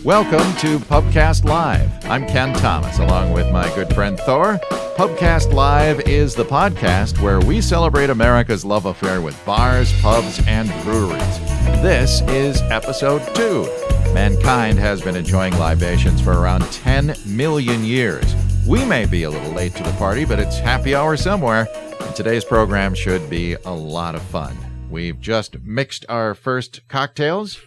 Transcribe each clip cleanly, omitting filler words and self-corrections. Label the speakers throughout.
Speaker 1: Welcome to Pubcast Live. I'm Ken Thomas, along with my good friend Thor. Pubcast Live is the podcast where we celebrate America's love affair with bars, pubs, and breweries. This is episode 2. Mankind has been enjoying libations for around 10 million years. We may be a little late to the party, but it's happy hour somewhere, and today's program should be a lot of fun. We've just mixed our first cocktails.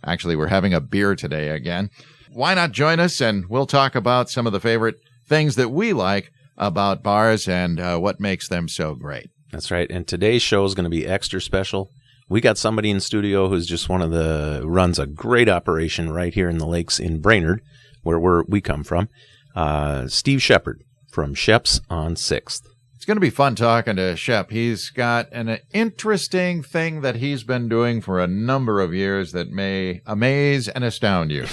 Speaker 1: Actually, we're having a beer today again. Why not join us, and we'll talk about some of the favorite things that we like about bars and what makes them so great.
Speaker 2: That's right, and today's show is going to be extra special. We got somebody in studio who's just runs a great operation right here in the lakes in Brainerd, where we come from. Steve Shepard from Shep's on 6th.
Speaker 1: It's going to be fun talking to Shep. He's got an interesting thing that he's been doing for a number of years that may amaze and astound you.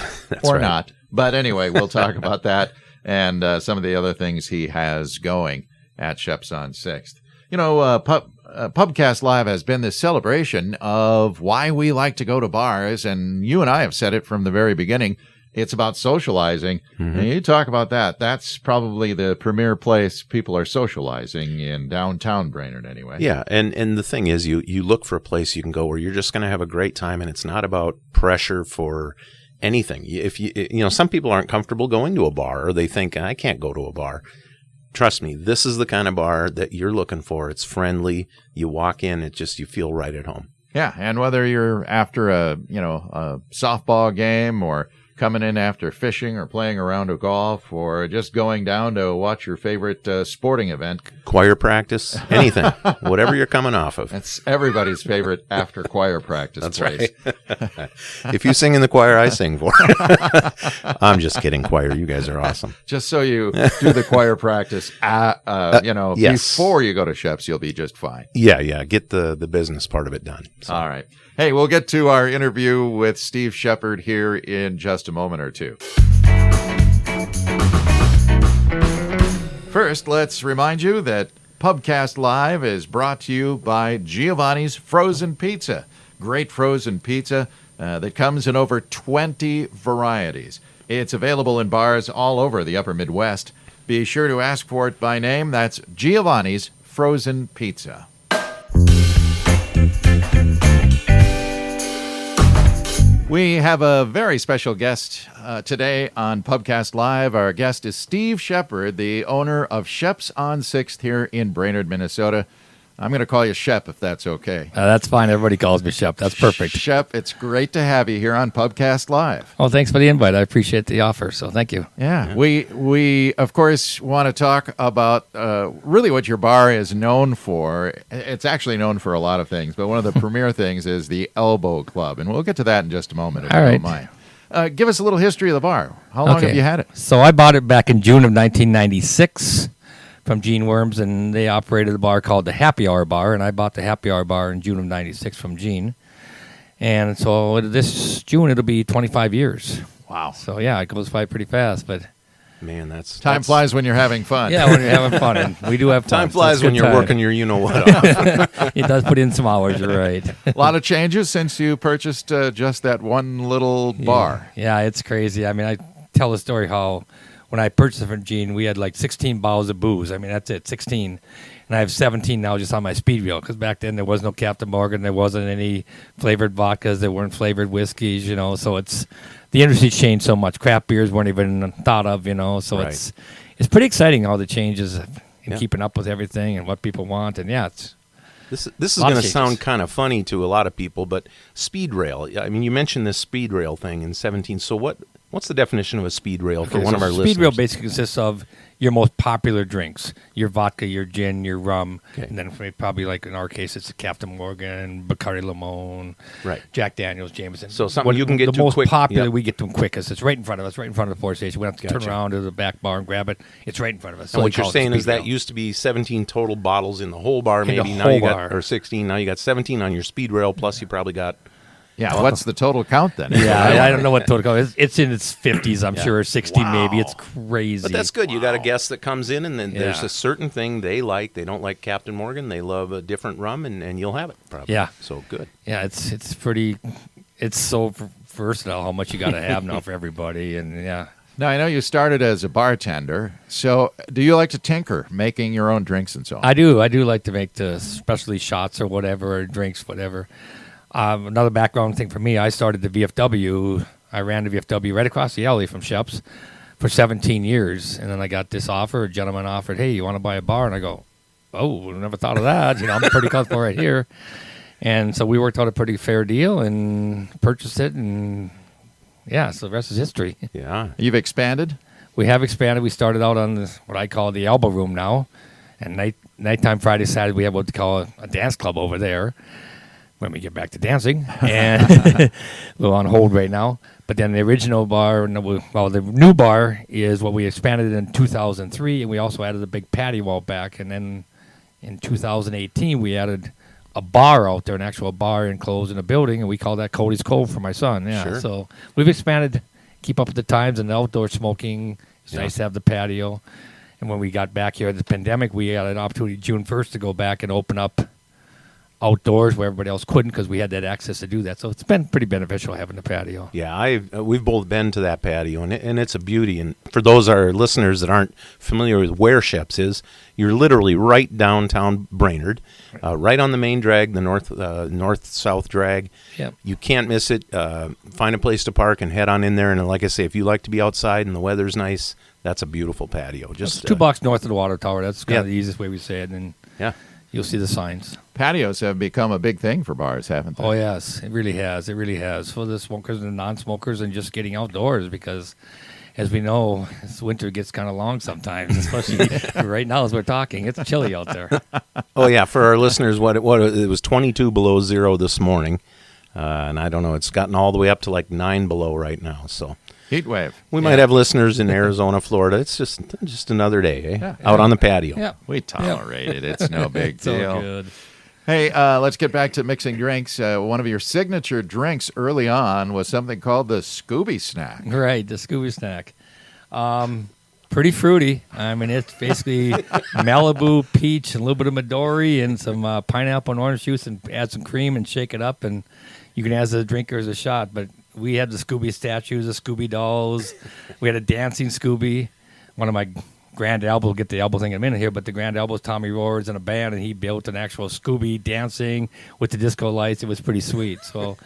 Speaker 1: Or right. Not. But anyway, we'll talk about that and some of the other things he has going at Shep's on 6th. You know, Pubcast Live has been this celebration of why we like to go to bars, and you and I have said it from the very beginning. It's about socializing. Mm-hmm. And you talk about that. That's probably the premier place people are socializing in downtown Brainerd anyway.
Speaker 2: Yeah, and the thing is, you look for a place you can go where you're just going to have a great time, and it's not about pressure for anything. If some people aren't comfortable going to a bar, or they think, I can't go to a bar. Trust me, this is the kind of bar that you're looking for. It's friendly. You walk in, you feel right at home.
Speaker 1: Yeah, and whether you're after a softball game or coming in after fishing or playing a round of golf or just going down to watch your favorite sporting event.
Speaker 2: Choir practice, anything, whatever you're coming off of.
Speaker 1: That's everybody's favorite after choir practice.
Speaker 2: That's
Speaker 1: place.
Speaker 2: Right. If you sing in the choir, I sing for it. I'm just kidding, choir. You guys are awesome.
Speaker 1: Just so you do the choir practice, yes. Before you go to Shep's, you'll be just fine.
Speaker 2: Yeah. Get the business part of it done. So.
Speaker 1: All right. Hey, we'll get to our interview with Steve Shepard here in just a moment or two. First, let's remind you that Pubcast Live is brought to you by Giovanni's Frozen Pizza. Great frozen pizza that comes in over 20 varieties. It's available in bars all over the upper Midwest. Be sure to ask for it by name. That's Giovanni's Frozen Pizza. We have a very special guest today on Pubcast Live. Our guest is Steve Shepard, the owner of Shep's on 6th here in Brainerd, Minnesota. I'm going to call you Shep if that's okay.
Speaker 3: That's fine. Everybody calls me Shep. That's perfect.
Speaker 1: Shep, it's great to have you here on Pubcast Live.
Speaker 3: Oh, thanks for the invite. I appreciate the offer, so thank you.
Speaker 1: Yeah. We of course, want to talk about really what your bar is known for. It's actually known for a lot of things, but one of the premier things is the Elbow Club, and we'll get to that in just a moment if you don't mind. Give us a little history of the bar. How long have you had it?
Speaker 3: So I bought it back in June of 1996. From Gene Worms, and they operated a bar called the Happy Hour Bar, and I bought the Happy Hour Bar in June of 96 from Gene. And so this June, it'll be 25 years.
Speaker 1: Wow.
Speaker 3: So, yeah, it goes by pretty fast, but...
Speaker 2: Man, that's...
Speaker 1: Time flies when you're having fun.
Speaker 3: Yeah, when you're having fun, and we do have fun.
Speaker 2: Time flies when you're working your you-know-what off.
Speaker 3: It does put in some hours, you're right.
Speaker 1: A lot of changes since you purchased just that one little bar.
Speaker 3: Yeah, it's crazy. I mean, I tell the story how... When I purchased it from Gene, we had like 16 bottles of booze. I mean, that's it, 16. And I have 17 now just on my speed reel, because back then there was no Captain Morgan. There wasn't any flavored vodkas. There weren't flavored whiskeys, So the industry's changed so much. Craft beers weren't even thought of, So right. It's pretty exciting, all the changes in keeping up with everything and what people want. And,
Speaker 2: This is going to sound kind of funny to a lot of people, but speed rail. I mean, you mentioned this speed rail thing in 17. So what's the definition of a speed rail for one of our listeners?
Speaker 3: Speed rail basically consists of your most popular drinks, your vodka, your gin, your rum, and then probably like in our case, it's a Captain Morgan, Bacardi Limon,
Speaker 2: right?
Speaker 3: Jack Daniels, Jameson.
Speaker 2: So something you can get to quick.
Speaker 3: The most popular, we get to them quickest. It's right in front of us, right in front of the Ford station. We don't have to turn around to the back bar and grab it. It's right in front of us.
Speaker 2: And what you're saying is that used to be 17 total bottles in the whole bar, maybe now you got, or 16. Now you got 17 on your speed rail, plus you probably got.
Speaker 1: Yeah, what's the total count then?
Speaker 3: Yeah, I don't know what total count is. It's in its 50s, I'm sure, 60 maybe. It's crazy.
Speaker 2: But that's good. You got a guest that comes in, and then there's a certain thing they like. They don't like Captain Morgan. They love a different rum, and you'll have it probably.
Speaker 3: Yeah.
Speaker 2: So good.
Speaker 3: Yeah, it's pretty. It's so versatile how much you got to have now for everybody. And yeah.
Speaker 1: Now, I know you started as a bartender. So do you like to tinker, making your own drinks and so on?
Speaker 3: I do. I do like to make the especially shots or whatever, or drinks, whatever. Another background thing for me, I started the VFW. I ran the VFW right across the alley from Shep's for 17 years. And then I got this offer. A gentleman offered, hey, you want to buy a bar? And I go, oh, never thought of that. I'm pretty comfortable right here. And so we worked out a pretty fair deal and purchased it. And, yeah, so the rest is history.
Speaker 2: Yeah.
Speaker 1: You've expanded?
Speaker 3: We have expanded. We started out on what I call the elbow room now. And nighttime, Friday, Saturday, we have what we call a dance club over there when we get back to dancing. And we're on hold right now. But then the original bar, the new bar is what we expanded in 2003. And we also added a big patio out back. And then in 2018, we added a bar out there, an actual bar enclosed in a building. And we call that Cody's Cove for my son. Yeah.
Speaker 2: Sure.
Speaker 3: So we've expanded, keep up with the times, and the outdoor smoking. It's nice to have the patio. And when we got back here at the pandemic, we had an opportunity June 1st to go back and open up outdoors where everybody else couldn't because we had that access to do that. So it's been pretty beneficial having the patio.
Speaker 2: Yeah, we've both been to that patio, and it's a beauty. And for those our listeners that aren't familiar with where Shep's is, you're literally right downtown Brainerd, right on the main drag, the north-south drag.
Speaker 3: Yep.
Speaker 2: You can't miss it. Find a place to park and head on in there. And like I say, if you like to be outside and the weather's nice, that's a beautiful patio. Just
Speaker 3: 2 blocks north of the water tower. That's kind of the easiest way we say it. And
Speaker 2: yeah.
Speaker 3: You'll see the signs.
Speaker 1: Patios have become a big thing for bars, haven't they?
Speaker 3: Oh, yes. It really has. It really has. For the smokers and the non-smokers and just getting outdoors because, as we know, this winter gets kind of long sometimes, especially right now as we're talking. It's chilly out there.
Speaker 2: Oh, yeah. For our listeners, it was 22 below zero this morning. And I don't know. It's gotten all the way up to like 9 below right now. So
Speaker 1: heat wave.
Speaker 2: We might have listeners in Arizona, Florida. It's just another day, eh?
Speaker 1: Yeah.
Speaker 2: Out on the patio.
Speaker 3: Yeah.
Speaker 1: We tolerate it. It's no big
Speaker 3: It's
Speaker 1: deal.
Speaker 3: all good.
Speaker 1: Hey, let's get back to mixing drinks. One of your signature drinks early on was something called the Scooby Snack.
Speaker 3: Right, the Scooby Snack. Pretty fruity. I mean, it's basically Malibu, peach, and a little bit of Midori, and some pineapple and orange juice, and add some cream and shake it up, and you can add as a drink or as a shot. But we had the Scooby statues, the Scooby dolls. We had a dancing Scooby. One of my grand elbow, we'll get the elbow thing in a minute here, but the grand elbow is Tommy Roars in a band, and he built an actual Scooby dancing with the disco lights. It was pretty sweet. So,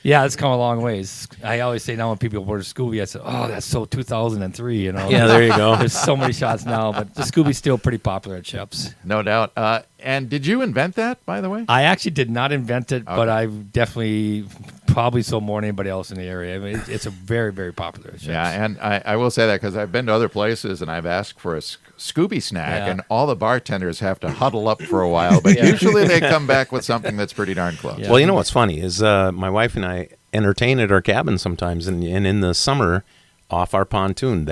Speaker 3: yeah, it's come a long ways. I always say now when people order Scooby, I say, oh, that's so 2003, you know.
Speaker 2: Yeah, there you go.
Speaker 3: There's so many shots now, but the Scooby's still pretty popular at Shep's.
Speaker 1: No doubt. And did you invent that, by the way?
Speaker 3: I actually did not invent it,
Speaker 1: Okay.
Speaker 3: but I've definitely probably sold more than anybody else in the area. I mean, it's a very, very popular at Shep's.
Speaker 1: Yeah, and I will say that because I've been to other places and I've asked for a Scooby snack,
Speaker 3: Yeah.
Speaker 1: and all the bartenders have to huddle up for a while, but usually they come back with something that's pretty darn close.
Speaker 3: Yeah.
Speaker 2: Well, you know what's funny is my wife and I entertain at our cabin sometimes, and in the summer off our pontoon,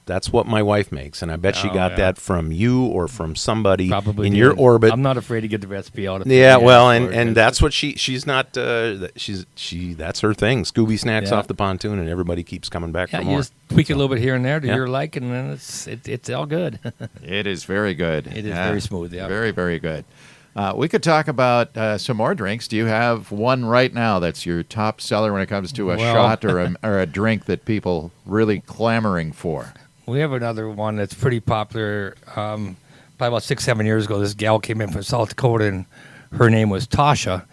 Speaker 2: that's what my wife makes, and I bet she got that from you or from somebody
Speaker 3: Probably
Speaker 2: in
Speaker 3: did.
Speaker 2: your orbit.
Speaker 3: I'm not afraid to get the recipe out.
Speaker 2: Yeah, well, and that's what she's not. That's her thing. Scooby snacks
Speaker 3: Yeah.
Speaker 2: off the pontoon, and everybody keeps coming back
Speaker 3: Yeah,
Speaker 2: for
Speaker 3: you
Speaker 2: more.
Speaker 3: just tweak it a little bit here and there to
Speaker 2: Yeah.
Speaker 3: your liking, and then it's all good.
Speaker 1: It is very good.
Speaker 3: It is very smooth, yeah.
Speaker 1: Very, very good. We could talk about some more drinks. Do you have one right now that's your top seller when it comes to a
Speaker 3: Well-
Speaker 1: shot or a drink that people really clamoring for?
Speaker 3: We have another one that's pretty popular. Probably about 6-7 years ago, this gal came in from South Dakota, and her name was Tasha.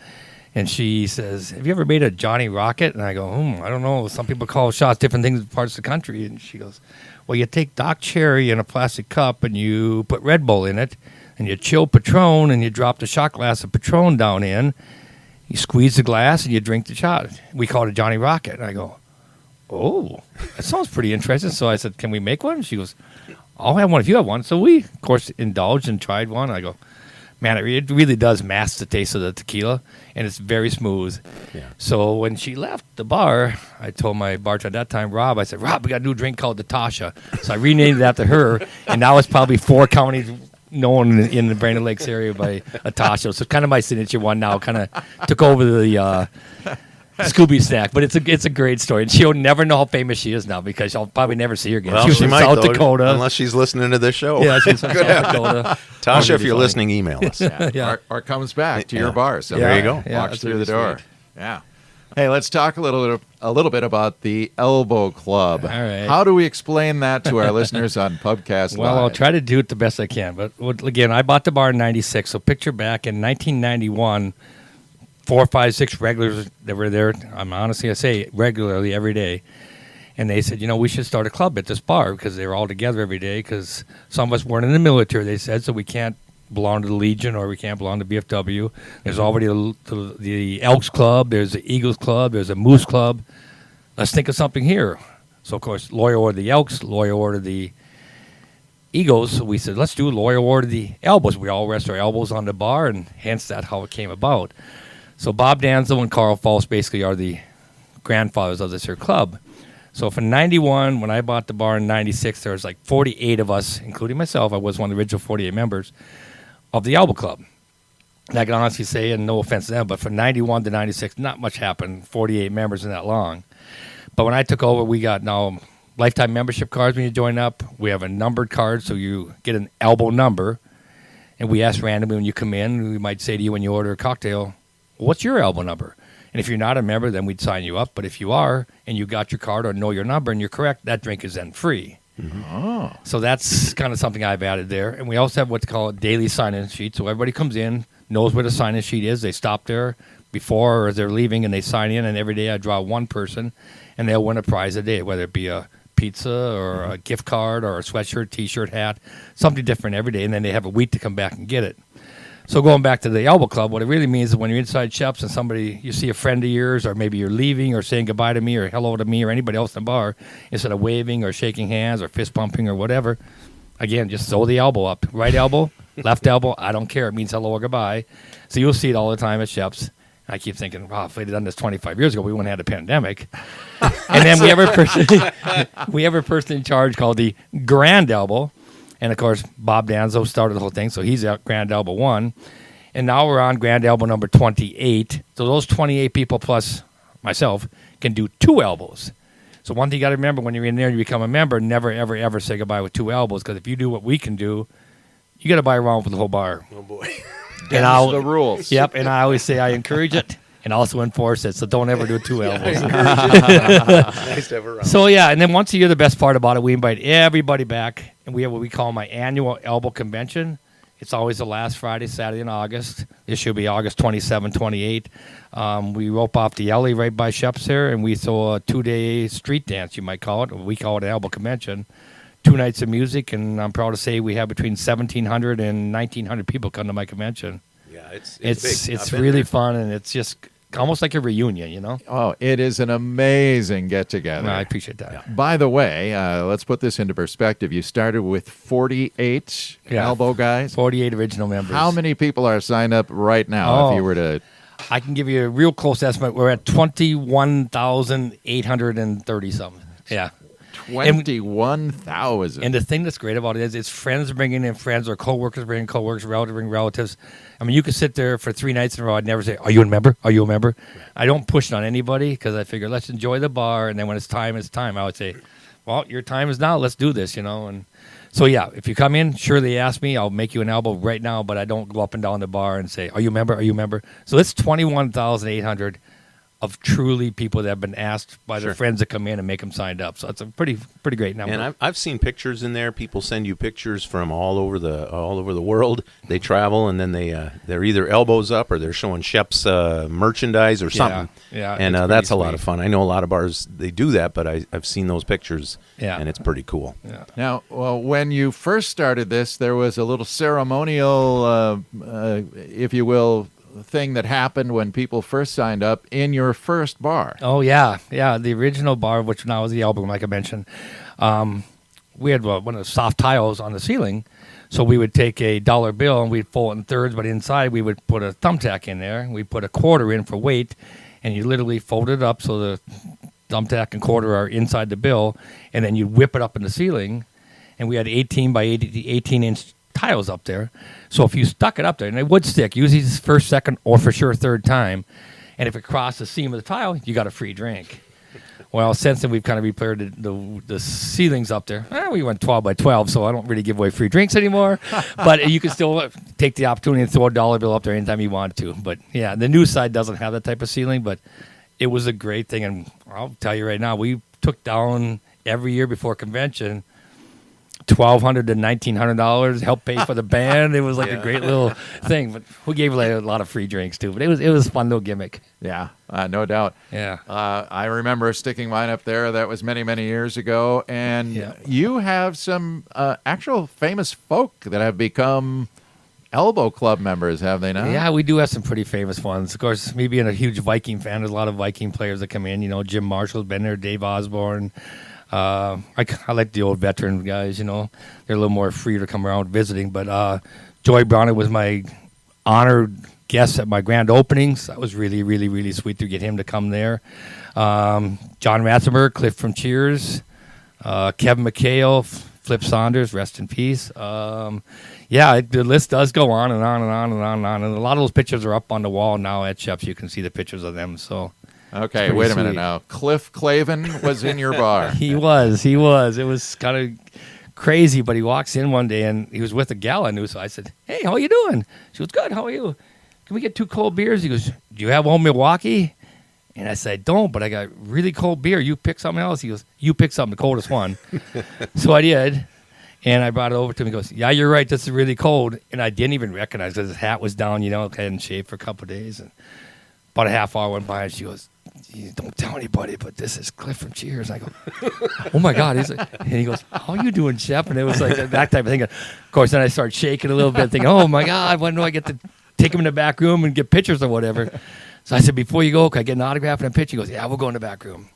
Speaker 3: And she says, have you ever made a Johnny Rocket? And I go, I don't know. Some people call shots different things in parts of the country. And she goes, well, you take Doc Cherry in a plastic cup, and you put Red Bull in it, and you chill Patron, and you drop the shot glass of Patron down in. You squeeze the glass, and you drink the shot. We call it a Johnny Rocket. And I go, oh, that sounds pretty interesting. So I said, can we make one? She goes, I'll have one if you have one. So we, of course, indulged and tried one. I go, man, it really does mask the taste of the tequila, and it's very smooth.
Speaker 2: Yeah.
Speaker 3: So when she left the bar, I told my bartender at that time, Rob, I said, Rob, we got a new drink called the Tasha. So I renamed it after her, and now it's probably 4 counties known in the Brainerd Lakes area by a Tasha. So it's kind of my signature one now. Kind of took over the Scooby snack, but it's a great story, and she'll never know how famous she is now because I'll probably never see her again.
Speaker 2: Well,
Speaker 3: she was
Speaker 2: she
Speaker 3: from
Speaker 2: might,
Speaker 3: South
Speaker 2: though,
Speaker 3: Dakota.
Speaker 2: unless she's listening to this show.
Speaker 3: Yeah, she's from South Dakota.
Speaker 2: Tasha, if
Speaker 3: Really
Speaker 2: you're
Speaker 3: funny.
Speaker 2: listening, email us.
Speaker 1: Yeah.
Speaker 3: Yeah.
Speaker 1: Or comes back to
Speaker 2: Yeah.
Speaker 1: your bar. So
Speaker 2: There you go.
Speaker 3: Yeah,
Speaker 1: walks
Speaker 3: that's
Speaker 1: through the
Speaker 3: really
Speaker 1: door.
Speaker 3: sweet.
Speaker 1: Yeah. Hey, let's talk a little bit about the Elbow Club.
Speaker 3: All right.
Speaker 1: How do we explain that to our listeners on Pubcast
Speaker 3: Well,
Speaker 1: Live?
Speaker 3: I'll try to do it the best I can. But again, I bought the bar in '96. So picture back in 1991, 4, 5, 6 regulars that were there. I say regularly every day. And they said, we should start a club at this bar because they were all together every day because some of us weren't in the military, they said, so we can't belong to the Legion or we can't belong to BFW. There's already the Elks Club, there's the Eagles Club, there's a Moose Club. Let's think of something here. So, of course, Lawyer ordered the Elks, Lawyer ordered the Eagles. So we said, let's do Lawyer ordered the Elbows. We all rest our elbows on the bar, and hence that's how it came about. So Bob Danzo and Carl Falls basically are the grandfathers of this here club. So from 91, when I bought the bar in 96, there was like 48 of us, including myself. I was one of the original 48 members of the Elbow Club. And I can honestly say, and no offense to them, but from 91 to 96, not much happened. 48 members in that long. But when I took over, we got now lifetime membership cards when you join up. We have a numbered card, so you get an elbow number. And we ask randomly when you come in, we might say to you when you order a cocktail, what's your elbow number? And if you're not a member, then we'd sign you up. But if you are, and you got your card or know your number and you're correct, that drink is then free.
Speaker 1: Mm-hmm. Oh.
Speaker 3: So that's kind of something I've added there. And we also have what's called a daily sign-in sheet. So everybody comes in, knows where the sign-in sheet is. They stop there before or as they're leaving, and they sign in. And every day I draw one person, and they'll win a prize a day, whether it be a pizza or a gift card or a sweatshirt, T-shirt, hat, something different every day. And then they have a week to come back and get it. So going back to the Elbow Club, what it really means is when you're inside Shep's and you see a friend of yours, or maybe you're leaving or saying goodbye to me or hello to me or anybody else in the bar, instead of waving or shaking hands or fist pumping or whatever, again, just throw the elbow up. Right elbow, left elbow, I don't care. It means hello or goodbye. So you'll see it all the time at Shep's. And I keep thinking, wow, if we'd have done this 25 years ago, we wouldn't have had a pandemic. And then we have a person in charge called the Grand Elbow. And, of course, Bob Danzo started the whole thing, so he's at Grand Elbow 1. And now we're on Grand Elbow number 28. So those 28 people plus myself can do 2 elbows. So one thing you got to remember when you're in there and you become a member, never, ever, ever say goodbye with 2 elbows, because if you do what we can do, you got to buy around for the whole bar.
Speaker 2: Oh, boy.
Speaker 1: That's the rules.
Speaker 3: Yep, and I always say I encourage it and also enforce it, so don't ever do 2 elbows.
Speaker 2: Nice to have a round.
Speaker 3: So, yeah, and then once a year, the best part about it, we invite everybody back, and we have what we call my annual Elbow Convention. It's always the last Friday, Saturday in August. This should be August 27, 28. We rope off the alley right by Shep's here, and we throw a 2-day street dance, you might call it. We call it an Elbow Convention. 2 nights of music, and I'm proud to say we have between 1,700 and 1,900 people come to my convention.
Speaker 2: Yeah, it's big.
Speaker 3: It's really fun, and it's just almost like a reunion,
Speaker 1: Oh, it is an amazing get-together.
Speaker 3: I appreciate that.
Speaker 2: Yeah.
Speaker 1: By the way, let's put this into perspective. You started with 48 elbow guys.
Speaker 3: 48 original members.
Speaker 1: How many people are signed up right now if you were to...
Speaker 3: I can give you a real close estimate. We're at 21,830 something. Yeah.
Speaker 1: 21,000.
Speaker 3: And the thing that's great about it is it's friends bringing in friends or coworkers bringing coworkers, relatives bringing relatives. I mean, you could sit there for 3 nights in a row. I'd never say, are you a member? Are you a member? I don't push it on anybody because I figure let's enjoy the bar. And then when it's time, it's time. I would say, well, your time is now. Let's do this, And so, yeah, if you come in, surely ask me. I'll make you an elbow right now, but I don't go up and down the bar and say, are you a member? Are you a member? So it's 21,800 of truly people that have been asked by their friends to come in and make them signed up. So it's a pretty great number.
Speaker 2: And I've seen pictures in there. People send you pictures from all over the world. They travel, and then they're either elbows up or they're showing Shep's merchandise or something.
Speaker 3: Yeah,
Speaker 2: and that's a lot of fun. I know a lot of bars they do that, but I've seen those pictures. And it's pretty cool.
Speaker 3: Yeah.
Speaker 1: Now, when you first started this, there was a little ceremonial, if you will, thing that happened when people first signed up in your first bar.
Speaker 3: Oh, yeah. Yeah, the original bar, which now is the album, like I mentioned, we had one of the soft tiles on the ceiling. So we would take a dollar bill and we'd fold it in thirds, but inside we would put a thumbtack in there. We'd put a quarter in for weight, and you literally fold it up so the thumbtack and quarter are inside the bill, and then you whip it up in the ceiling. And we had 18 by 18-inch tiles up there. So if you stuck it up there, and it would stick, usually it's first, second, or for sure third time, and if it crossed the seam of the tile, you got a free drink. Well, since then, we've kind of repaired the ceilings up there. We went 12 by 12, so I don't really give away free drinks anymore. But you can still take the opportunity and throw a dollar bill up there anytime you want to. But, yeah, the new side doesn't have that type of ceiling, but it was a great thing. And I'll tell you right now, we took down every year before convention $1,200 to $1,900, help pay for the band. It was like a great little thing. But we gave like a lot of free drinks too. But it was a fun little gimmick.
Speaker 1: Yeah, no doubt.
Speaker 3: Yeah.
Speaker 1: I remember sticking mine up there. That was many, many years ago. And you have some actual famous folk that have become Elbow Club members, have they not?
Speaker 3: Yeah, we do have some pretty famous ones. Of course, me being a huge Viking fan, there's a lot of Viking players that come in. You know, Jim Marshall's been there, Dave Osborne. I like the old veteran guys, you know. They're a little more free to come around visiting. But Joey Browner was my honored guest at my grand openings. That was really, really, really sweet to get him to come there. John Ratzenberg, Cliff from Cheers, Kevin McHale, Flip Saunders, rest in peace. The list does go on and on and on and on and on. And a lot of those pictures are up on the wall now at Shep's. You can see the pictures of them. So.
Speaker 1: Okay, wait a minute now. Cliff Clavin was in your bar.
Speaker 3: He was. It was kind of crazy, but he walks in one day, and he was with a gal I knew, so I said, "Hey, how you doing?" She was good. How are you? Can we get 2 cold beers? He goes, "Do you have old Milwaukee?" And I said, "Don't, but I got really cold beer. You pick something else." He goes, "You pick something, the coldest one." So I did, and I brought it over to him. He goes, "Yeah, you're right. This is really cold." And I didn't even recognize it. His hat was down, you know, I hadn't shaved for a couple of days. And about a half hour went by, and she goes, "Don't tell anybody, but this is Cliff from Cheers." I go, "Oh my God!" And he goes, "How you doing, Shep?" And it was like that type of thing. Of course, then I started shaking a little bit, thinking, "Oh my God, when do I get to take him in the back room and get pictures or whatever?" So I said, "Before you go, can I get an autograph and a picture?" He goes, "Yeah, we'll go in the back room."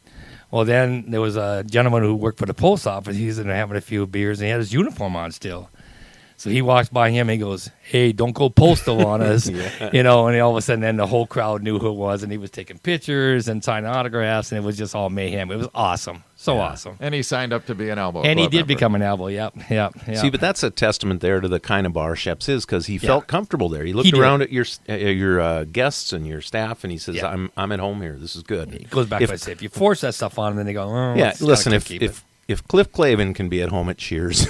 Speaker 3: Well, then there was a gentleman who worked for the post office. He's in there having a few beers, and he had his uniform on still. So he walks by him and he goes, "Hey, don't go postal on us." You know, and all of a sudden then the whole crowd knew who it was, and he was taking pictures and signing autographs, and it was just all mayhem. It was awesome. So awesome.
Speaker 1: And he signed up to be an Elbow
Speaker 3: And
Speaker 1: Club
Speaker 3: he did
Speaker 1: member.
Speaker 3: become an Elbow, yep.
Speaker 2: See, but that's a testament there to the kind of bar Shep's is, because he felt comfortable there. He looked
Speaker 3: He
Speaker 2: around at your guests and your staff, and he says, "I'm at home here. This is good."
Speaker 3: It goes back to what I say. If you force that stuff on them, then they go, "Oh,
Speaker 2: Yeah,
Speaker 3: it's
Speaker 2: listen,
Speaker 3: kinda
Speaker 2: if Cliff Clavin can be at home at Cheers,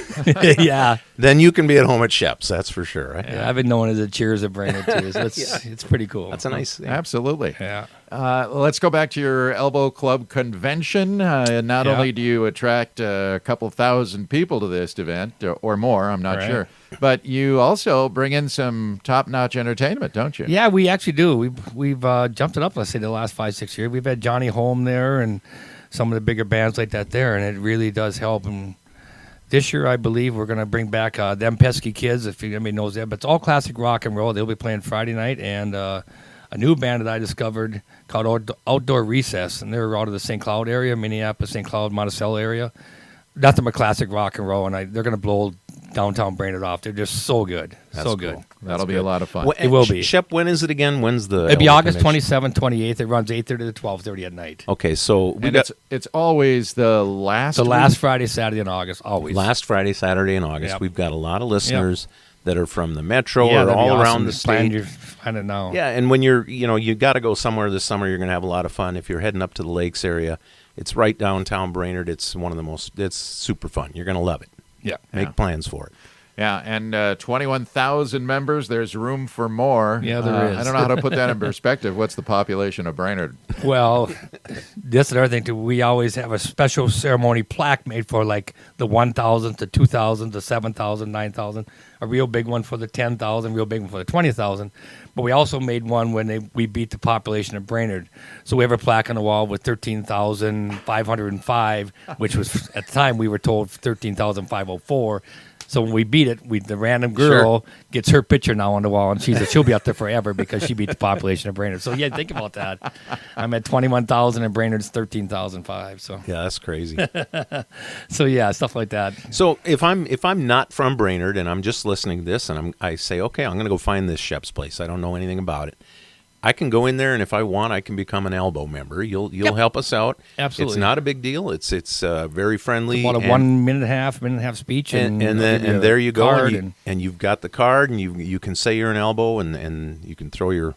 Speaker 3: yeah.
Speaker 2: then you can be at home at Shep's. That's for sure. Right?
Speaker 3: Yeah, I've been known as a Cheers of Brainerd too. So it's pretty cool.
Speaker 2: That's a nice thing.
Speaker 1: Absolutely.
Speaker 3: Yeah.
Speaker 1: Let's go back to your Elbow Club convention. Not only do you attract a couple thousand people to this event, or more, I'm not sure, but you also bring in some top-notch entertainment, don't you?
Speaker 3: Yeah, we actually do. We've jumped it up, let's say, the last 5-6 years. We've had Johnny Holm there and some of the bigger bands like that there, and it really does help. And this year, I believe, we're going to bring back Them Pesky Kids, if anybody knows them. But it's all classic rock and roll. They'll be playing Friday night, and a new band that I discovered called Outdoor Recess, and they're out of the St. Cloud area, Minneapolis, St. Cloud, Monticello area. Nothing but classic rock and roll, and they're going to blow downtown Brainerd off. They're just so good.
Speaker 2: That's
Speaker 3: so
Speaker 2: cool.
Speaker 3: good.
Speaker 1: That'll be a lot of fun.
Speaker 2: Well,
Speaker 3: It will be.
Speaker 2: Shep, when is it again? When's the
Speaker 3: It'll be
Speaker 2: Elbow
Speaker 3: August
Speaker 2: convention?
Speaker 3: 27th, 28th. It runs 8:30 to 12:30 at night.
Speaker 2: Okay, so
Speaker 1: And it's always the last
Speaker 3: The last
Speaker 1: week?
Speaker 3: Friday, Saturday in August, always.
Speaker 2: last Friday, Saturday in August.
Speaker 3: Yep.
Speaker 2: We've got a lot of listeners that are from the metro or
Speaker 3: that'd be
Speaker 2: all
Speaker 3: awesome.
Speaker 2: around the
Speaker 3: Just plan
Speaker 2: state.
Speaker 3: Find it now.
Speaker 2: Yeah, and when you got to go somewhere this summer, you're going to have a lot of fun. If you're heading up to the lakes area, it's right downtown Brainerd. It's it's super fun. You're going to love it.
Speaker 3: Yeah.
Speaker 2: Make plans for it.
Speaker 1: Yeah, and 21,000 members. There's room for more.
Speaker 3: Yeah, there is.
Speaker 1: I don't know how to put that in perspective. What's the population of Brainerd?
Speaker 3: Well, that's another thing too. We always have a special ceremony plaque made for like the 1,000 to 2,000 to 7,000, 9,000. A real big one for the 10,000. Real big one for the 20,000. But we also made one when we beat the population of Brainerd. So we have a plaque on the wall with 13,505, which was at the time we were told 13,504. So when we beat it, the random girl gets her picture now on the wall, and she'll be up there forever because she beat the population of Brainerd. So yeah, think about that. I'm at 21,000 and Brainerd's 13,005. So
Speaker 2: Yeah, that's crazy.
Speaker 3: so yeah, stuff like that.
Speaker 2: So if I'm not from Brainerd and I'm just listening to this and I say, okay, I'm going to go find this Shep's place. I don't know anything about it. I can go in there, and if I want, I can become an Elbow member. You'll help us out.
Speaker 3: Absolutely.
Speaker 2: It's not a big deal. It's very friendly.
Speaker 3: About a 1.5 minute and a half speech,
Speaker 2: and there you go,
Speaker 3: card
Speaker 2: and you've got the card, and you can say you're an Elbow, and you can throw your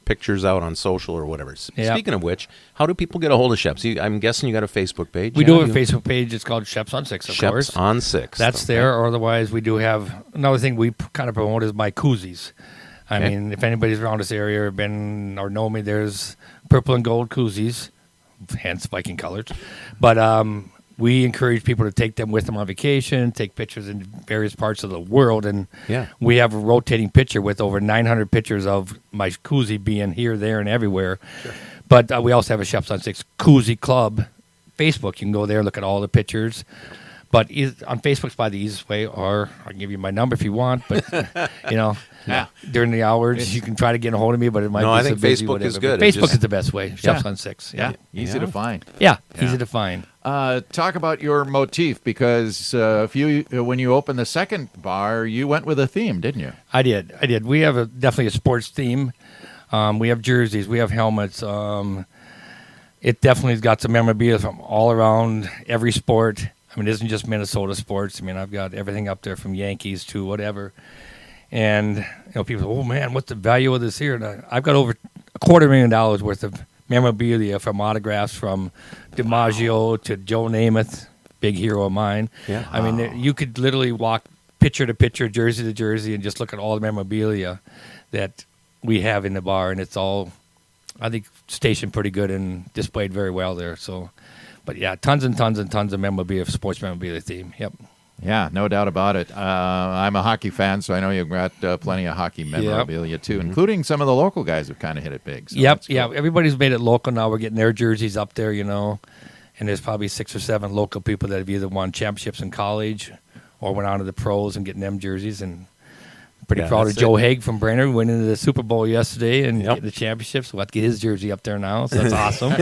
Speaker 2: pictures out on social or whatever.
Speaker 3: Yep.
Speaker 2: Speaking of which, how do people get a hold of Shep's? I'm guessing you got a Facebook page.
Speaker 3: We do have a Facebook page. It's called Shep's on 6, of course.
Speaker 2: Shep's on 6.
Speaker 3: That's there. Or otherwise, we do have another thing we kind of promote is my Koozies. I
Speaker 2: Okay.
Speaker 3: mean, if anybody's around this area or been or know me, there's purple and gold Koozies, hence Viking colors. But we encourage people to take them with them on vacation, take pictures in various parts of the world, and
Speaker 2: Yeah.
Speaker 3: we have a rotating picture with over 900 pictures of my Koozie being here, there, and everywhere.
Speaker 2: Sure.
Speaker 3: But we also have a Shep's on 6 Koozie Club Facebook. You can go there, look at all the pictures. But on Facebook's probably the easiest way, or I can give you my number if you want. But,
Speaker 1: Yeah.
Speaker 3: during the hours, you can try to get a hold of me, but it might
Speaker 2: No,
Speaker 3: be
Speaker 2: I
Speaker 3: so
Speaker 2: think
Speaker 3: busy,
Speaker 2: Facebook
Speaker 3: whatever.
Speaker 2: is
Speaker 3: But
Speaker 2: good. It
Speaker 3: Facebook
Speaker 2: just-
Speaker 3: is the best way. Shep's on 6.
Speaker 1: Yeah, easy to find.
Speaker 3: Yeah,
Speaker 1: Yeah.
Speaker 3: easy to find.
Speaker 1: Talk about your motif, because when you opened the second bar, you went with a theme, didn't you?
Speaker 3: I did. We have definitely a sports theme. We have jerseys. We have helmets. It definitely has got some memorabilia from all around every sport. I mean, it isn't just Minnesota sports. I mean, I've got everything up there from Yankees to whatever. And people say, "Oh man, what's the value of this here?" And I've got over $250,000 worth of memorabilia, from autographs from DiMaggio to Joe Namath, big hero of mine.
Speaker 2: Yeah.
Speaker 3: I mean, you could literally walk picture to picture, jersey to jersey, and just look at all the memorabilia that we have in the bar, and it's all, I think, stationed pretty good and displayed very well there. So, but yeah, tons and tons and tons of memorabilia, sports memorabilia theme. Yep.
Speaker 1: Yeah, no doubt about it. I'm a hockey fan, so I know you've got plenty of hockey memorabilia too, including some of the local guys who've kind of hit it big. So
Speaker 3: Yep.
Speaker 1: that's cool.
Speaker 3: Yeah. Everybody's made it local now. We're getting their jerseys up there, and there's probably 6 or 7 local people that have either won championships in college or went on to the pros and getting them jerseys. And pretty
Speaker 2: Yeah,
Speaker 3: proud of
Speaker 2: that's
Speaker 3: Joe
Speaker 2: it.
Speaker 3: Haig from Brainerd, winning the Super Bowl yesterday and
Speaker 2: Yep.
Speaker 3: getting the championship. So we'll have to get his jersey up there now. So that's awesome.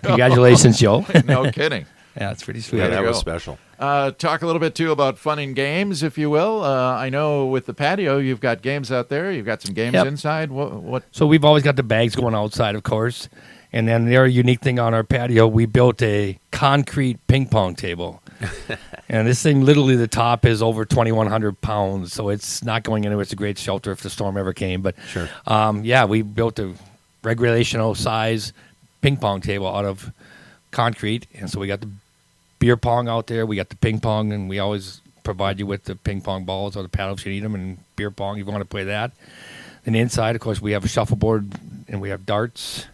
Speaker 3: Congratulations, Joe.
Speaker 1: No kidding.
Speaker 3: Yeah, it's pretty sweet.
Speaker 2: Yeah,
Speaker 1: There
Speaker 2: that
Speaker 1: you
Speaker 2: was
Speaker 1: go.
Speaker 2: special.
Speaker 1: Talk a little bit too about fun and games, if you will. I know with the patio, you've got games out there. You've got some games
Speaker 3: Yep.
Speaker 1: inside. What?
Speaker 3: So we've always got the bags going outside, of course. And then the other unique thing on our patio, we built a concrete ping pong table. And this thing, literally, the top is over 2,100 pounds. So it's not going anywhere. It's a great shelter if the storm ever came. But
Speaker 2: Sure.
Speaker 3: we built a regulational size ping pong table out of concrete. And so we got the beer pong out there. We got the ping pong, and we always provide you with the ping pong balls or the paddles if you need them, and beer pong if you want to play that. And inside, of course, we have a shuffleboard and we have darts.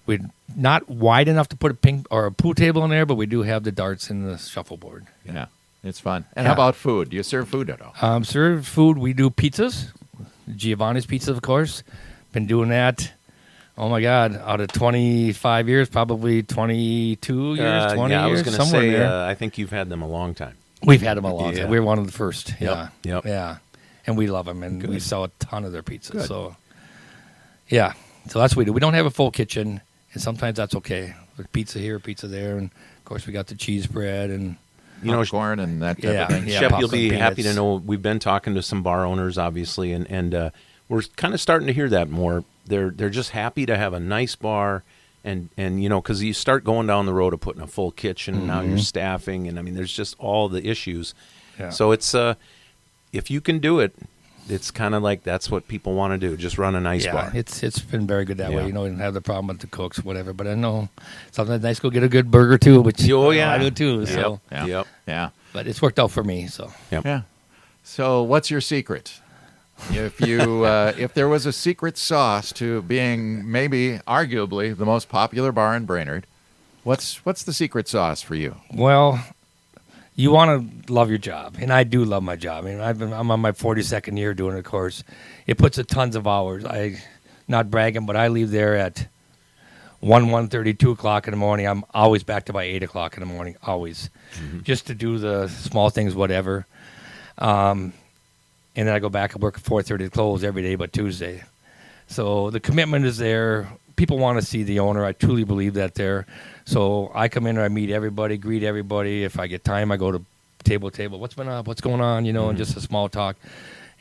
Speaker 3: We're not wide enough to put a pool table in there, but we do have the darts in the shuffleboard.
Speaker 1: Yeah, it's fun. And
Speaker 3: Yeah.
Speaker 1: how about food? Do you serve food at all?
Speaker 3: Serve food. We do pizzas, Giovanni's Pizza, of course. Been doing that. Oh my God! Out of 25 years, probably 22 years, 20
Speaker 2: yeah, I was
Speaker 3: years,
Speaker 2: going to
Speaker 3: somewhere
Speaker 2: say,
Speaker 3: in there.
Speaker 2: I think you've had them a long time.
Speaker 3: We've had them a long
Speaker 2: Yeah.
Speaker 3: time. We're one of the first. Yeah.
Speaker 2: Yep.
Speaker 3: Yeah. And we love them, and we
Speaker 2: Good.
Speaker 3: sell a ton of their pizzas.
Speaker 1: Good.
Speaker 3: So, yeah. So that's what we do. We don't have a full kitchen, and sometimes that's okay. With pizza here, pizza there, and of course we got the cheese bread and
Speaker 1: Popcorn and that type of thing.
Speaker 3: Yeah,
Speaker 2: Shep, you'll
Speaker 3: popcorn,
Speaker 2: be happy to
Speaker 3: peanuts.
Speaker 2: know we've been talking to some bar owners, obviously, and we're kind of starting to hear that more. They're just happy to have a nice bar, and because you start going down the road of putting a full kitchen, and now you're staffing, and I mean, there's just all the issues.
Speaker 3: Yeah.
Speaker 2: So it's if you can do it, it's kind of like that's what people want to do. Just run a nice bar.
Speaker 3: It's been very good that
Speaker 2: Yeah.
Speaker 3: way. And have the problem with the cooks, whatever. But I know sometimes nice to go get a good burger too, which
Speaker 2: Oh, yeah.
Speaker 3: I do too. So,
Speaker 1: Yeah.
Speaker 2: Yep.
Speaker 1: Yeah.
Speaker 3: but it's worked out for me. So
Speaker 1: Yeah. So, what's your secret? If you if there was a secret sauce to being maybe arguably the most popular bar in Brainerd, what's the secret sauce for you?
Speaker 3: well, you want to love your job, and I do love my job. I mean, I'm on my 42nd year doing it, of course. It puts a tons of hours. Not bragging, but I leave there at 1:30, 2 o'clock in the morning. I'm always back to by 8 o'clock in the morning, always, just to do the small things, whatever. And then I go back and work at 4:30 to close every day but Tuesday. So the commitment is there. People want to see the owner. I truly believe that there. So I come in and I meet everybody, greet everybody. If I get time, I go to table. What's been up? What's going on? And just a small talk.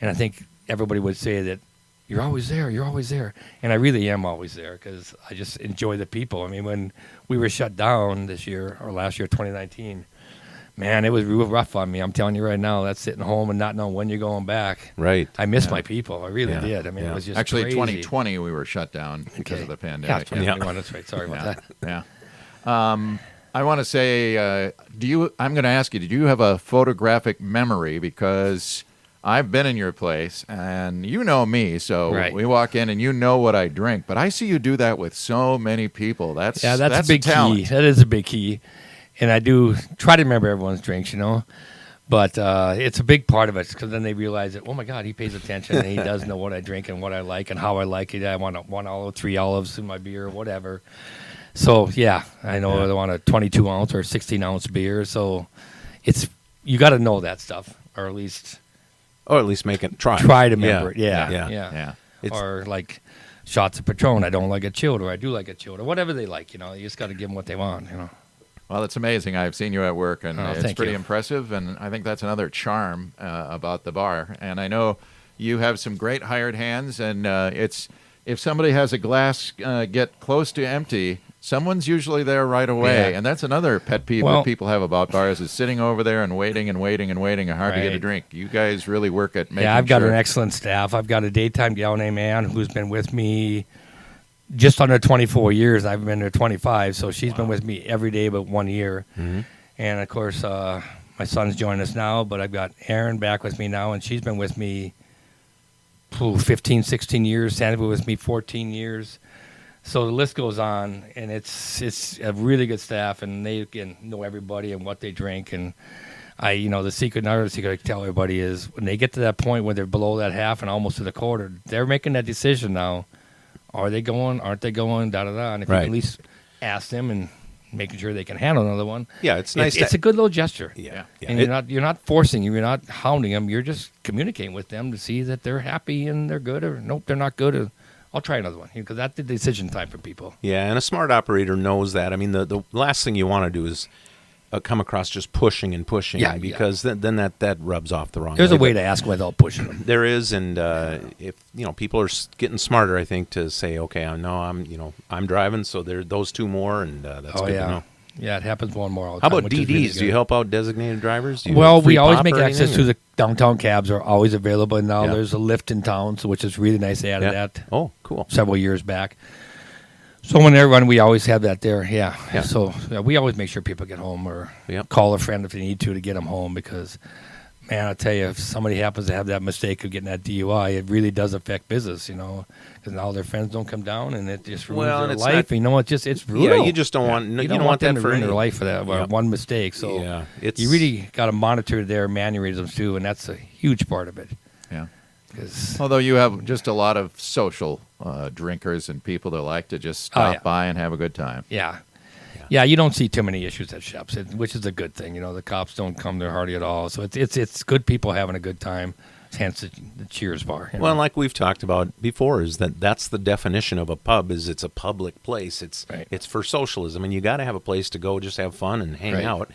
Speaker 3: And I think everybody would say that you're always there. You're always there. And I really am always there because I just enjoy the people. I mean, when we were shut down this year or last year, 2019, man, it was real rough on me. I'm telling you right now, that's sitting home and not knowing when you're going back.
Speaker 2: Right.
Speaker 3: I miss my people. I really
Speaker 2: Yeah.
Speaker 3: did. I mean,
Speaker 2: Yeah.
Speaker 3: it was just
Speaker 1: Actually,
Speaker 3: crazy.
Speaker 1: 2020 we were shut down because of the
Speaker 3: Yeah,
Speaker 1: pandemic.
Speaker 3: 2021. That's right. Sorry about that.
Speaker 1: Yeah. I want to say, I'm going to ask you, did you have a photographic memory? Because I've been in your place, and you know me, so
Speaker 3: Right.
Speaker 1: we walk in and you know what I drink. But I see you do that with so many people. That's
Speaker 3: a big
Speaker 1: talent.
Speaker 3: key. That is a big key. And I do try to remember everyone's drinks, But it's a big part of it because then they realize that, oh, my God, he pays attention and he does know what I drink and what I like and how I like it. I want 1 olive, 3 olives in my beer or whatever. So, yeah, I know I want a 22-ounce or 16-ounce beer. So you got to know that stuff, or at least
Speaker 2: make it try.
Speaker 3: Try to remember it.
Speaker 2: Yeah.
Speaker 3: Yeah. Or like shots of Patron. I don't like it chilled, or I do like it chilled, or whatever they like. You just got to give them what they want.
Speaker 1: Well, it's amazing. I've seen you at work, and it's pretty
Speaker 3: you.
Speaker 1: impressive. And I think that's another charm about the bar. And I know you have some great hired hands, and if somebody has a glass get close to empty, someone's usually there right away.
Speaker 3: Yeah.
Speaker 1: And that's another pet peeve that people have about bars is sitting over there and waiting and waiting and waiting and hard to get a drink. You guys really work at making
Speaker 3: Yeah, I've got
Speaker 1: sure.
Speaker 3: an excellent staff. I've got a daytime gal named Ann who's been with me just under 24 years. I've been there 25, so she's been with me every day but 1 year.
Speaker 2: Mm-hmm.
Speaker 3: And, of course, my son's joining us now, but I've got Erin back with me now, and she's been with me 15, 16 years. Sandy's been with me 14 years. So the list goes on, and it's a really good staff, and they can know everybody and what they drink. And the secret I tell everybody is when they get to that point where they're below that half and almost to the quarter, they're making that decision now. Are they going? Aren't they going? Da-da-da. And if you can at least ask them and making sure they can handle another one.
Speaker 2: Yeah, it's nice.
Speaker 3: It's a good little gesture.
Speaker 2: Yeah.
Speaker 3: And you're not forcing them. You're not hounding them. You're just communicating with them to see that they're happy and they're good, or nope, they're not good, or I'll try another one, because that's the decision time for people.
Speaker 2: Yeah, and a smart operator knows that. I mean, the last thing you want to do is come across just pushing and pushing, because then that rubs off the wrong way.
Speaker 3: There's a way to ask without pushing them.
Speaker 2: There is, and if people are getting smarter, I think, to say, okay, I'm driving, so there are those two more, and that's good to know.
Speaker 3: Yeah, it happens more and more all the
Speaker 2: How
Speaker 3: time.
Speaker 2: about DDs? Do you help out designated drivers? Do you
Speaker 3: Well,
Speaker 2: free
Speaker 3: we always
Speaker 2: pop
Speaker 3: make
Speaker 2: or
Speaker 3: access
Speaker 2: anything,
Speaker 3: to the downtown cabs are always available. And now
Speaker 2: Yeah.
Speaker 3: there's a lift in town, which is really nice. They added that
Speaker 2: Oh, cool.
Speaker 3: several years back. So when they're running, we always have that there. Yeah.
Speaker 2: Yeah.
Speaker 3: So we always make sure people get home, or
Speaker 2: Yep.
Speaker 3: call a friend if they need to get them home, because, man, I tell you, if somebody happens to have that mistake of getting that DUI, it really does affect business, because now their friends don't come down, and it just ruins
Speaker 2: Well, and
Speaker 3: their
Speaker 2: it's
Speaker 3: life.
Speaker 2: not-
Speaker 3: It's brutal.
Speaker 2: Yeah, you just don't want
Speaker 3: You don't want
Speaker 2: that
Speaker 3: them to
Speaker 2: for
Speaker 3: ruin
Speaker 2: any
Speaker 3: their life for that
Speaker 2: Yep.
Speaker 3: one mistake. So
Speaker 2: Yeah,
Speaker 3: you really got to monitor their mannerisms too, and that's a huge part of it.
Speaker 1: Yeah.
Speaker 3: 'Cause-
Speaker 1: Although you have just a lot of social drinkers and people that like to just stop by and have a good time.
Speaker 3: Yeah, you don't see too many issues at Shep's, which is a good thing. The cops don't come there hardly at all. So it's good people having a good time. Hence the Cheers bar.
Speaker 2: Well, and like we've talked about before, is that's the definition of a pub. Is it's a public place. It's for socialism, and you got to have a place to go, just have fun and hang out.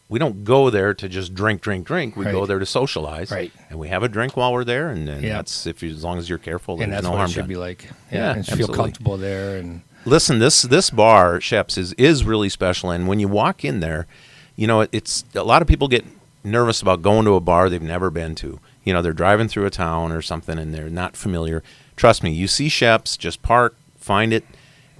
Speaker 2: We don't go there to just drink. We go there to socialize, and we have a drink while we're there, and that's as long as you're careful,
Speaker 3: and
Speaker 2: there's
Speaker 3: that's
Speaker 2: no
Speaker 3: what
Speaker 2: harm
Speaker 3: it should
Speaker 2: done.
Speaker 3: be like.
Speaker 2: Yeah,
Speaker 3: and feel
Speaker 2: absolutely.
Speaker 3: comfortable there. And
Speaker 2: Listen, this bar, Shep's, is really special, and when you walk in there, it's a lot of people get nervous about going to a bar they've never been to. They're driving through a town or something, and they're not familiar. Trust me, you see Shep's, just park, find it,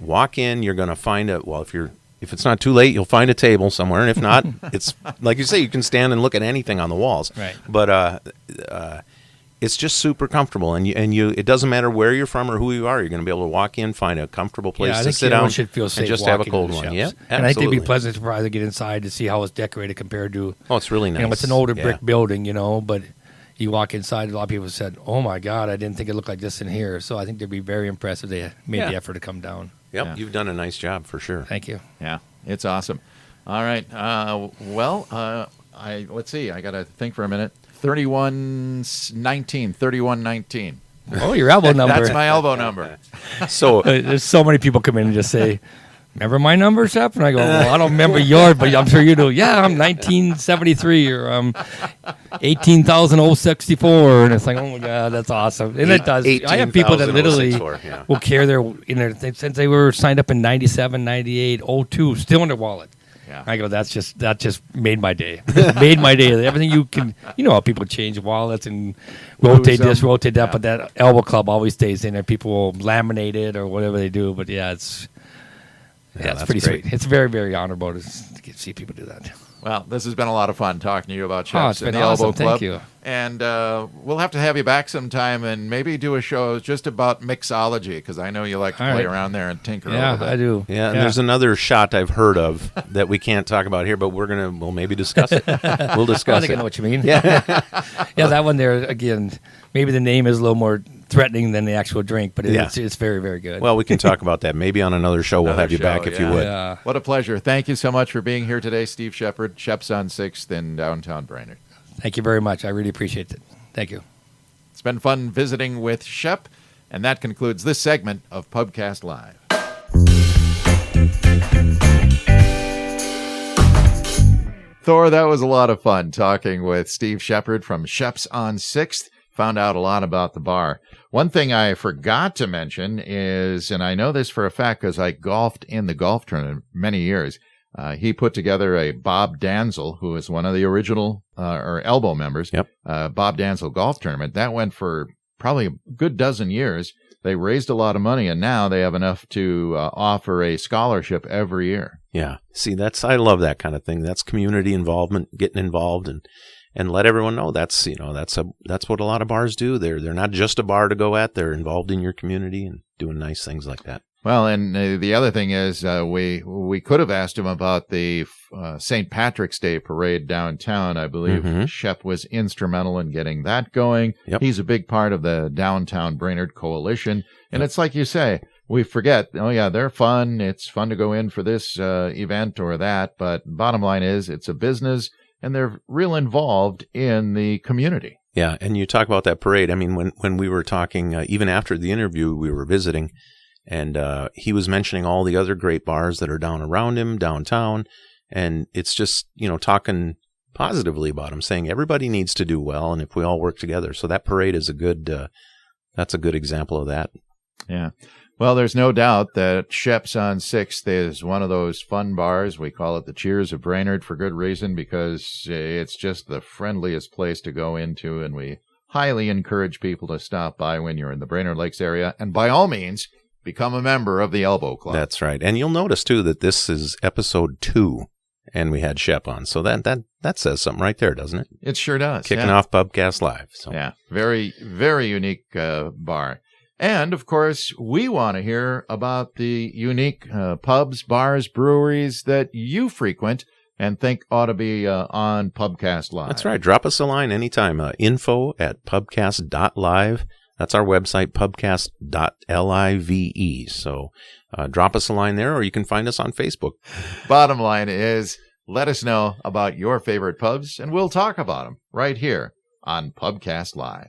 Speaker 2: walk in. You're going to find if it's not too late, you'll find a table somewhere, and if not, it's like you say, you can stand and look at anything on the walls.
Speaker 3: Right.
Speaker 2: But it's just super comfortable, and it doesn't matter where you're from or who you are. You're going to be able to walk in, find a comfortable place to sit down,
Speaker 3: should feel safe
Speaker 2: and just have a
Speaker 3: walking
Speaker 2: cold
Speaker 3: into
Speaker 2: one.
Speaker 3: Shep's.
Speaker 2: Yeah,
Speaker 3: and I think it'd
Speaker 2: absolutely.
Speaker 3: be pleasant surprise to get inside to see how it's decorated compared to.
Speaker 2: Oh, it's really nice.
Speaker 3: It's an older brick building, but you walk inside, a lot of people said, "Oh my God, I didn't think it looked like this in here." So I think they'd be very impressed if they made the effort to come down.
Speaker 2: Yep,
Speaker 1: Yeah.
Speaker 2: you've done a nice job for sure.
Speaker 3: Thank you.
Speaker 1: Yeah, it's awesome. All right. Let's see. I got to think for a minute. 3119.
Speaker 3: Oh, your elbow number.
Speaker 1: That's my elbow number.
Speaker 2: So
Speaker 3: There's so many people come in and just say, "Remember my number, Shep?" And I go, "Well, I don't remember yours, but I'm sure you do." "Yeah, I'm 1973 or I'm 18,064." And it's like, oh my God, that's awesome. And it does. I have people that literally will carry since they were signed up in 97, 98, 02, still in their wallet.
Speaker 1: Yeah.
Speaker 3: I go, that just made my day. Made my day. Everything you can, how people change wallets and rotate this, rotate that, but that elbow club always stays in there. People will laminate it or whatever they do. But yeah, Yeah, it's
Speaker 2: that's
Speaker 3: pretty
Speaker 2: great.
Speaker 3: sweet. It's very, very honorable to see people do that.
Speaker 1: Well, this has been a lot of fun talking to you about
Speaker 3: Oh,
Speaker 1: Shep's
Speaker 3: it's
Speaker 1: and
Speaker 3: been
Speaker 1: the
Speaker 3: awesome.
Speaker 1: Elbow Club.
Speaker 3: Thank you.
Speaker 1: And we'll have to have you back sometime and maybe do a show just about mixology, because I know you like to
Speaker 3: All
Speaker 1: play
Speaker 3: right.
Speaker 1: around there and tinker a
Speaker 3: Yeah,
Speaker 1: little bit.
Speaker 3: I do.
Speaker 2: Yeah, and there's another shot I've heard of that we can't talk about here, but we'll maybe discuss it. We'll
Speaker 3: I
Speaker 2: discuss
Speaker 3: think I know
Speaker 2: it.
Speaker 3: what you mean.
Speaker 2: Yeah.
Speaker 3: Yeah, that one there, again, maybe the name is a little more threatening than the actual drink, but
Speaker 2: Yeah.
Speaker 3: it's very, very good.
Speaker 2: Well, we can talk about that. Maybe on another show we'll
Speaker 1: Another
Speaker 2: have you back
Speaker 1: show,
Speaker 2: if you
Speaker 1: yeah.
Speaker 2: would.
Speaker 3: Yeah.
Speaker 1: What a pleasure. Thank you so much for being here today, Steve Shepard, Shep's on 6th in downtown Brainerd.
Speaker 3: Thank you very much. I really appreciate it. Thank you.
Speaker 1: It's been fun visiting with Shep, and that concludes this segment of Pubcast Live. Thor, that was a lot of fun talking with Steve Shepard from Shep's on 6th. Found out a lot about the bar. One thing I forgot to mention is, and I know this for a fact because I golfed in the golf tournament many years, he put together a Bob Danzel, who is one of the original or Elbow members,
Speaker 2: Yep.
Speaker 1: Bob Danzel golf tournament. That went for probably a good dozen years. They raised a lot of money, and now they have enough to offer a scholarship every year.
Speaker 2: Yeah. See, I love that kind of thing. That's community involvement, getting involved and let everyone know that's what a lot of bars do. They're not just a bar to go at. They're involved in your community and doing nice things like that.
Speaker 1: Well, and the other thing is we could have asked him about the St. Patrick's Day parade downtown. I believe Shep was instrumental in getting that going.
Speaker 2: Yep.
Speaker 1: He's a big part of the Downtown Brainerd Coalition. And it's like you say, we forget, oh, yeah, they're fun. It's fun to go in for this event or that. But bottom line is it's a business, and they're real involved in the community.
Speaker 2: Yeah, and you talk about that parade. I mean, when we were talking, even after the interview, we were visiting, and he was mentioning all the other great bars that are down around him, downtown, and it's just, talking positively about him, saying everybody needs to do well, and if we all work together. So that parade is that's a good example of that.
Speaker 1: Yeah. Well, there's no doubt that Shep's on 6th is one of those fun bars. We call it the Cheers of Brainerd for good reason, because it's just the friendliest place to go into, and we highly encourage people to stop by when you're in the Brainerd Lakes area, and by all means, become a member of the Elbow Club.
Speaker 2: That's right. And you'll notice, too, that this is episode 2, and we had Shep on. So that says something right there, doesn't it?
Speaker 1: It sure does.
Speaker 2: Kicking off Pubcast Live. So.
Speaker 1: Yeah, very, very unique bar. And, of course, we want to hear about the unique pubs, bars, breweries that you frequent and think ought to be on Pubcast Live.
Speaker 2: That's right. Drop us a line anytime. info@pubcast.live. That's our website, pubcast.live. So drop us a line there, or you can find us on Facebook.
Speaker 1: Bottom line is, let us know about your favorite pubs, and we'll talk about them right here on Pubcast Live.